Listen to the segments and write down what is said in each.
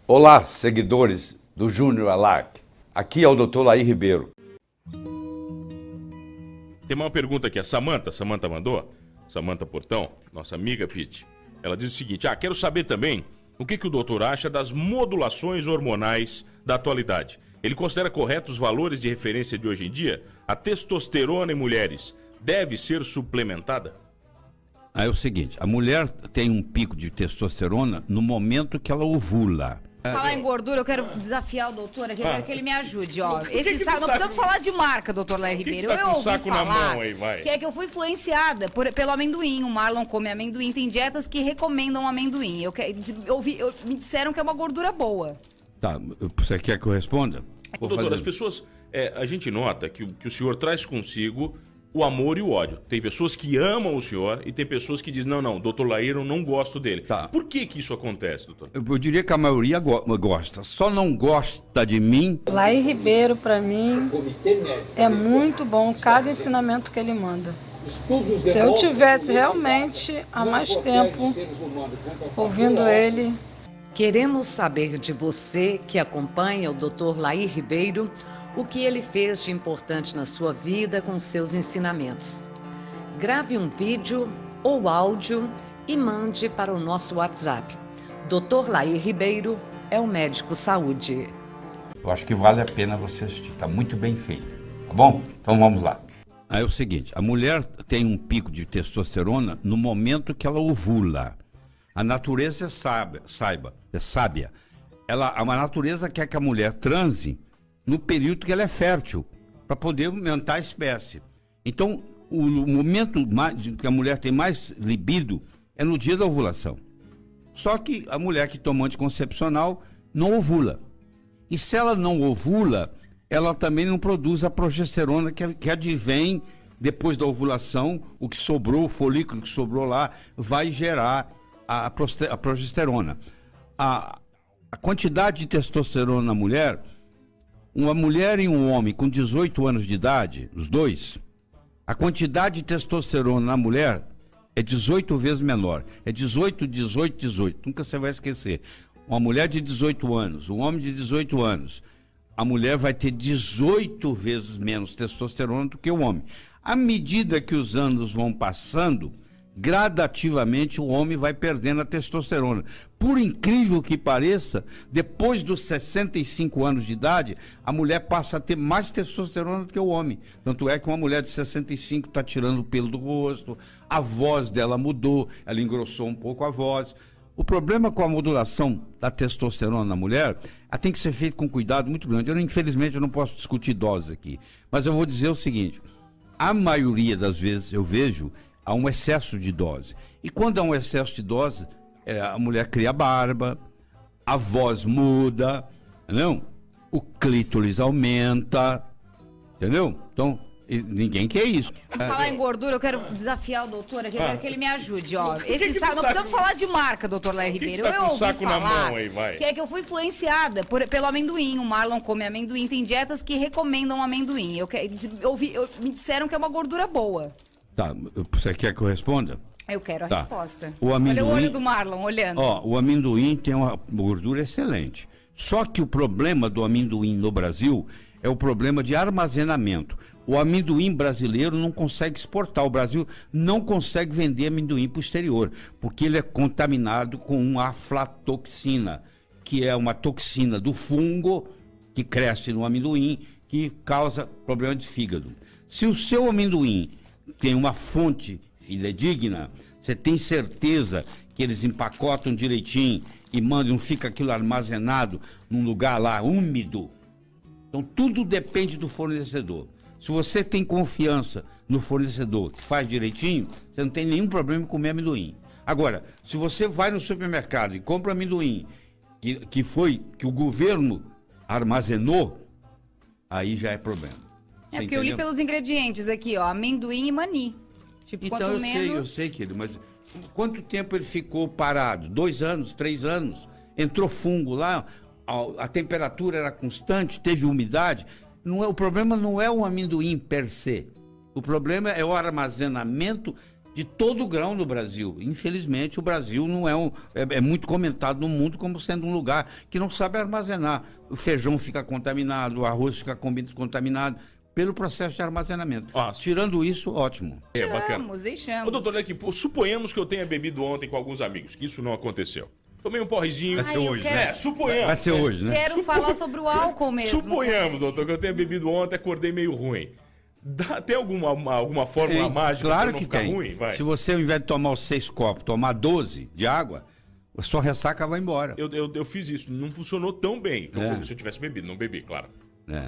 Olá, seguidores do Júnior Alac. Aqui é o Dr. Laí Ribeiro. Tem uma pergunta aqui, a Samanta mandou, Samanta Portão, nossa amiga Pete. Ela diz o seguinte, quero saber também o que o doutor acha das modulações hormonais da atualidade. Ele considera corretos os valores de referência de hoje em dia? A testosterona em mulheres deve ser suplementada? É o seguinte, a mulher tem um pico de testosterona no momento que ela ovula. Falar em gordura, eu quero desafiar o doutor aqui, eu quero que ele me ajude, ó. Esse saco, não tá precisamos falar de marca, doutor Laí Ribeiro. tá com Eu o ouvi saco na falar mão aí, vai? que é que eu fui influenciada pelo amendoim. O Marlon come amendoim, tem dietas que recomendam amendoim. Me disseram que é uma gordura boa. Tá, você quer que eu responda? Doutor, as pessoas, a gente nota que o senhor traz consigo o amor e o ódio. Tem pessoas que amam o senhor e tem pessoas que dizem, não, doutor Laí, eu não gosto dele. Tá. Por que isso acontece, doutor? Eu diria que a maioria gosta, só não gosta de mim. Laí Ribeiro, para mim, é muito bom cada ensinamento que ele manda. Se eu tivesse realmente há mais tempo ouvindo ele. Queremos saber de você que acompanha o Dr. Laí Ribeiro, o que ele fez de importante na sua vida com seus ensinamentos. Grave um vídeo ou áudio e mande para o nosso WhatsApp. Dr. Laí Ribeiro é o médico saúde. Eu acho que vale a pena você assistir, tá muito bem feito, tá bom? Então vamos lá. É o seguinte, a mulher tem um pico de testosterona no momento que ela ovula. A natureza é sábia. A natureza quer que a mulher transe no período que ela é fértil, para poder aumentar a espécie. Então, o momento que a mulher tem mais libido é no dia da ovulação. Só que a mulher que toma anticoncepcional não ovula. E se ela não ovula, ela também não produz a progesterona que advém depois da ovulação, o que sobrou, o folículo que sobrou lá, vai gerar a progesterona. A quantidade de testosterona na mulher, uma mulher e um homem com 18 anos de idade, os dois, a quantidade de testosterona na mulher é 18 vezes menor. É 18, 18, 18. Nunca você vai esquecer. Uma mulher de 18 anos, um homem de 18 anos, a mulher vai ter 18 vezes menos testosterona do que o homem. À medida que os anos vão passando, gradativamente o homem vai perdendo a testosterona. Por incrível que pareça, depois dos 65 anos de idade, a mulher passa a ter mais testosterona do que o homem. Tanto é que uma mulher de 65 está tirando o pelo do rosto, a voz dela mudou, ela engrossou um pouco a voz. O problema com a modulação da testosterona na mulher, ela tem que ser feita com cuidado muito grande. Infelizmente, eu não posso discutir doses aqui, mas eu vou dizer o seguinte, a maioria das vezes eu vejo há um excesso de dose. E quando há um excesso de dose, a mulher cria barba, a voz muda, entendeu? O clítoris aumenta, entendeu? Então, ninguém quer isso. Falar em gordura, eu quero desafiar o doutor aqui, eu quero que ele me ajude, ó. Esse saco, não precisamos falar de marca, doutor Laí Ribeiro. Tá com Eu o ouvi saco na falar mão aí, vai? que é que eu fui influenciada pelo amendoim. O Marlon come amendoim, tem dietas que recomendam amendoim. Me disseram que é uma gordura boa. Tá, você quer que eu responda? Eu quero a Tá. resposta. O amendoim, Olha o olho do Marlon olhando. Ó, o amendoim tem uma gordura excelente. Só que o problema do amendoim no Brasil é o problema de armazenamento. O amendoim brasileiro não consegue exportar. O Brasil não consegue vender amendoim para o exterior, porque ele é contaminado com uma aflatoxina, que é uma toxina do fungo que cresce no amendoim, que causa problema de fígado. Se o seu amendoim tem uma fonte fidedigna, você tem certeza que eles empacotam direitinho e mandam, não fica aquilo armazenado num lugar lá úmido. Então tudo depende do fornecedor. Se você tem confiança no fornecedor que faz direitinho, você não tem nenhum problema em comer amendoim. Agora, se você vai no supermercado e compra amendoim que o governo armazenou, aí já é problema. É porque eu li pelos ingredientes aqui, ó, amendoim e mani. Tipo, Então quanto menos... eu sei, querido, mas quanto tempo ele ficou parado? 2 anos, 3 anos? Entrou fungo lá, a temperatura era constante, teve umidade. O problema não é o amendoim per se. O problema é o armazenamento de todo o grão no Brasil. Infelizmente, o Brasil não é muito comentado no mundo como sendo um lugar que não sabe armazenar. O feijão fica contaminado, o arroz fica contaminado pelo processo de armazenamento. Tirando isso, ótimo. Bacana. Deixamos. Ô, doutor, olha aqui, suponhamos que eu tenha bebido ontem com alguns amigos, que isso não aconteceu. Tomei um porrezinho. Vai ser hoje, né? Suponhamos. Vai ser hoje, né? Quero falar sobre o álcool mesmo. Suponhamos, doutor, que eu tenha bebido ontem, acordei meio ruim. Tem alguma fórmula mágica claro pra não que ficar tem. ruim? Vai. Se você, ao invés de tomar os 6 copos, tomar 12 de água, a sua ressaca vai embora. Eu fiz isso, não funcionou tão bem. Se eu tivesse bebido, não bebi, claro.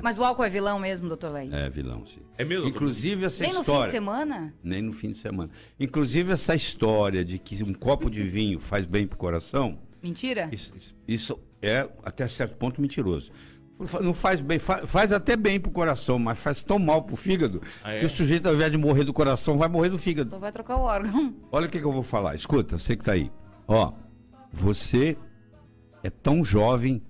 Mas o álcool é vilão mesmo, doutor Lei? É vilão, sim. É mesmo? Inclusive essa Nem história... no fim de semana? Nem no fim de semana. Inclusive essa história de que um copo de vinho faz bem pro coração... Mentira? Isso é, até certo ponto, mentiroso. Não faz bem, faz até bem pro coração, mas faz tão mal pro fígado que o sujeito, ao invés de morrer do coração, vai morrer do fígado. Então vai trocar o órgão. Olha o que eu vou falar. Escuta, você que tá aí. Ó, você é tão jovem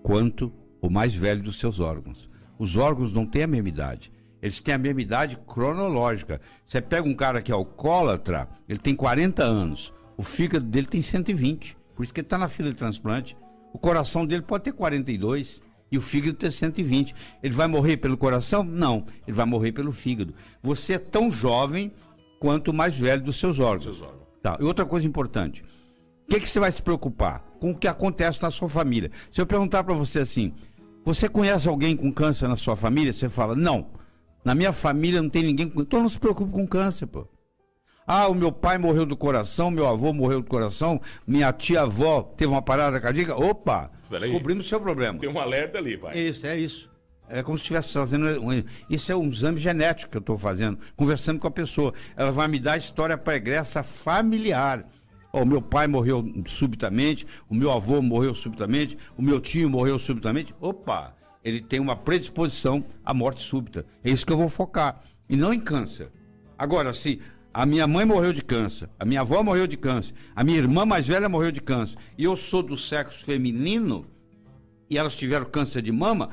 quanto o mais velho dos seus órgãos. Os órgãos não têm a mesma idade. Eles têm a mesma idade cronológica. Você pega um cara que é alcoólatra, ele tem 40 anos. O fígado dele tem 120. Por isso que ele está na fila de transplante. O coração dele pode ter 42 e o fígado ter 120. Ele vai morrer pelo coração? Não. Ele vai morrer pelo fígado. Você é tão jovem quanto o mais velho dos seus órgãos. Tá. E outra coisa importante. O que você vai se preocupar? Com o que acontece na sua família. Se eu perguntar para você assim, você conhece alguém com câncer na sua família? Você fala, não. Na minha família não tem ninguém com... Então não se preocupe com câncer, pô. O meu pai morreu do coração, meu avô morreu do coração, minha tia-avó teve uma parada cardíaca. Opa, descobrimos o seu problema. Tem um alerta ali, pai. Isso, é isso. É como se estivesse fazendo... Isso é um exame genético que eu estou fazendo, conversando com a pessoa. Ela vai me dar a história pregressa familiar. O meu pai morreu subitamente, o meu avô morreu subitamente, o meu tio morreu subitamente. Opa, ele tem uma predisposição à morte súbita. É isso que eu vou focar, e não em câncer. Agora, se a minha mãe morreu de câncer, a minha avó morreu de câncer, a minha irmã mais velha morreu de câncer, e eu sou do sexo feminino, e elas tiveram câncer de mama,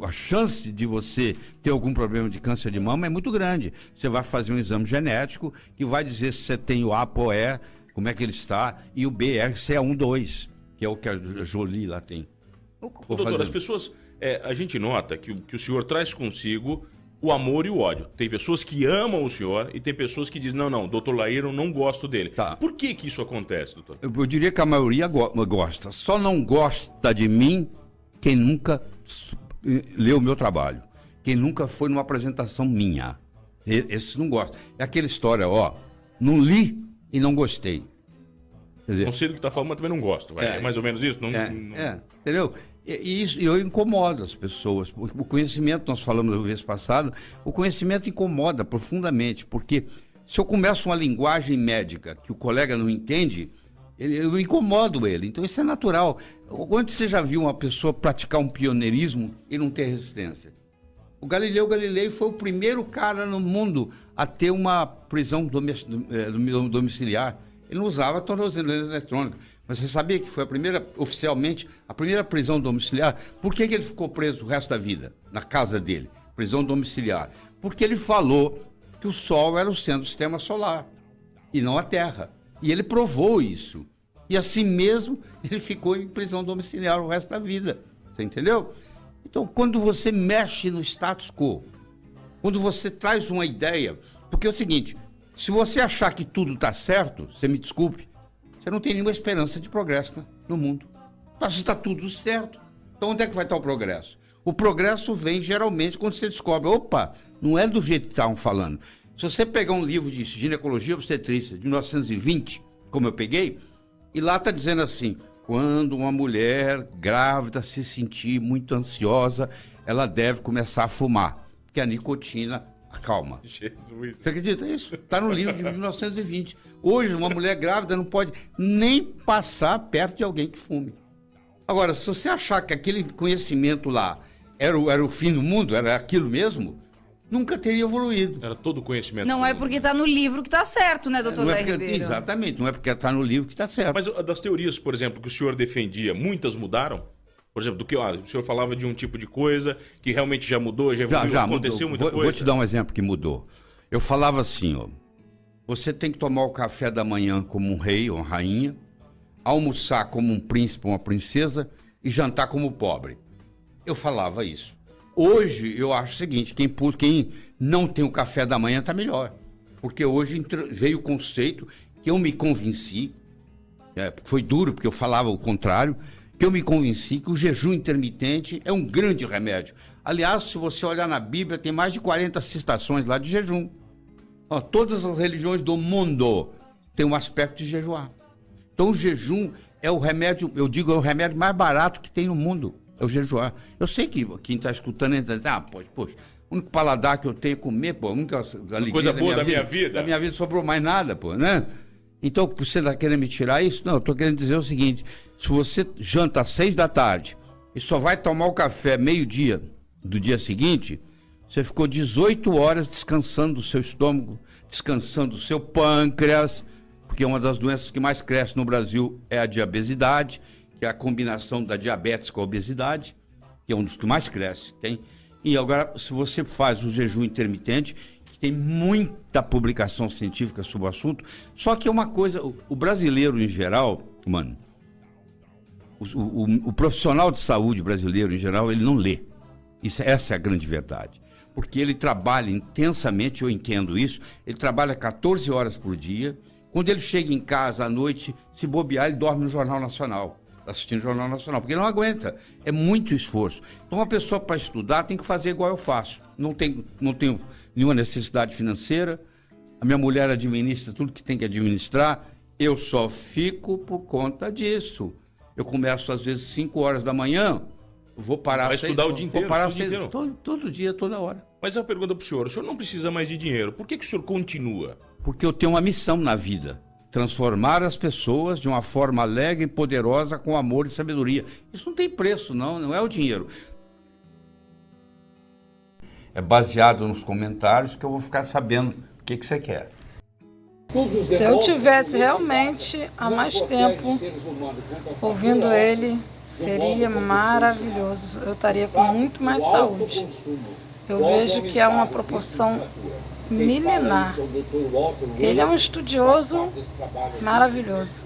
a chance de você ter algum problema de câncer de mama é muito grande. Você vai fazer um exame genético que vai dizer se você tem o ApoE, como é que ele está, e o BRCA12, que é o que a Jolie lá tem. Doutor, as pessoas, a gente nota que o senhor traz consigo o amor e o ódio. Tem pessoas que amam o senhor e tem pessoas que dizem, não, doutor Lair, eu não gosto dele. Tá. Por que isso acontece, doutor? Eu diria que a maioria gosta. Só não gosta de mim quem nunca leu o meu trabalho. Quem nunca foi numa apresentação minha. Esse não gosta. É aquela história, não li e não gostei. Quer dizer, não sei do que está falando, mas também não gosto. É mais ou menos isso? Entendeu? E isso eu incomodo as pessoas. O conhecimento, nós falamos na vez passada, o conhecimento incomoda profundamente, porque se eu começo uma linguagem médica que o colega não entende, eu incomodo ele. Então isso é natural. Onde você já viu uma pessoa praticar um pioneirismo e não ter resistência? O Galileu Galilei foi o primeiro cara no mundo a ter uma prisão domiciliar. Ele não usava tornozeleira eletrônica. Mas você sabia que foi oficialmente, a primeira prisão domiciliar? Por que ele ficou preso o resto da vida, na casa dele? Prisão domiciliar. Porque ele falou que o Sol era o centro do sistema solar, e não a Terra. E ele provou isso. E assim mesmo, ele ficou em prisão domiciliar o resto da vida. Você entendeu? Então, quando você mexe no status quo, quando você traz uma ideia... Porque é o seguinte, se você achar que tudo está certo, você me desculpe, você não tem nenhuma esperança de progresso no mundo. Mas está tudo certo. Então onde é que vai estar o progresso? O progresso vem geralmente quando você descobre, opa, não é do jeito que estavam falando. Se você pegar um livro de ginecologia obstetrícia de 1920, como eu peguei, e lá está dizendo assim, quando uma mulher grávida se sentir muito ansiosa, ela deve começar a fumar, porque a nicotina acalma. Jesus. Você acredita nisso? Está no livro de 1920. Hoje, uma mulher grávida não pode nem passar perto de alguém que fume. Agora, se você achar que aquele conhecimento lá era o fim do mundo, era aquilo mesmo, nunca teria evoluído. Era todo o conhecimento. Não é porque está no livro que está certo, né, doutor Lair Ribeiro? Exatamente, não é porque está no livro que está certo. Mas das teorias, por exemplo, que o senhor defendia, muitas mudaram? Por exemplo, o senhor falava de um tipo de coisa que realmente já mudou, já evoluiu, já aconteceu mudou. muita coisa? Vou te dar um exemplo que mudou. Eu falava assim, você tem que tomar o café da manhã como um rei ou uma rainha, almoçar como um príncipe ou uma princesa e jantar como pobre. Eu falava isso. Hoje eu acho o seguinte, quem não tem o café da manhã está melhor. Porque hoje veio o conceito que eu me convenci, foi duro porque eu falava o contrário, que eu me convenci que o jejum intermitente é um grande remédio. Aliás, se você olhar na Bíblia, tem mais de 40 citações lá de jejum. Ó, todas as religiões do mundo têm um aspecto de jejuar. Então o jejum é o remédio, eu digo, é o remédio mais barato que tem no mundo, é o jejuar. Eu sei que quem está escutando entra dizendo, poxa, o único paladar que eu tenho é comer, pô, a única alegria coisa boa da minha vida. Da minha vida sobrou mais nada, pô, né? Então, você está querendo me tirar isso? Não, eu estou querendo dizer o seguinte, se você janta às 6 da tarde e só vai tomar o café meio-dia do dia seguinte, você ficou 18 horas descansando do seu estômago, descansando do seu pâncreas, porque uma das doenças que mais cresce no Brasil é a diabesidade, que é a combinação da diabetes com a obesidade, que é um dos que mais cresce, tem. E agora, se você faz o jejum intermitente, que tem muita publicação científica sobre o assunto, só que é uma coisa, o brasileiro em geral, mano, o profissional de saúde brasileiro em geral, ele não lê. Essa é a grande verdade. Porque ele trabalha intensamente, eu entendo isso, ele trabalha 14 horas por dia. Quando ele chega em casa à noite, se bobear, ele dorme no Jornal Nacional, assistindo o Jornal Nacional, porque ele não aguenta, é muito esforço. Então, uma pessoa para estudar tem que fazer igual eu faço. Não tenho nenhuma necessidade financeira, a minha mulher administra tudo que tem que administrar, eu só fico por conta disso. Eu começo às vezes 5 horas da manhã, vou parar... Vai estudar o dia inteiro? Todo dia, toda hora. Mas eu pergunto para o senhor não precisa mais de dinheiro, por que o senhor continua? Porque eu tenho uma missão na vida, transformar as pessoas de uma forma alegre e poderosa com amor e sabedoria. Isso não tem preço, não é o dinheiro. É baseado nos comentários que eu vou ficar sabendo o que você quer. Se eu tivesse realmente há mais tempo ouvindo ele, seria maravilhoso. Eu estaria com muito mais saúde. Eu vejo que é uma proporção milenar. Ele é um estudioso maravilhoso.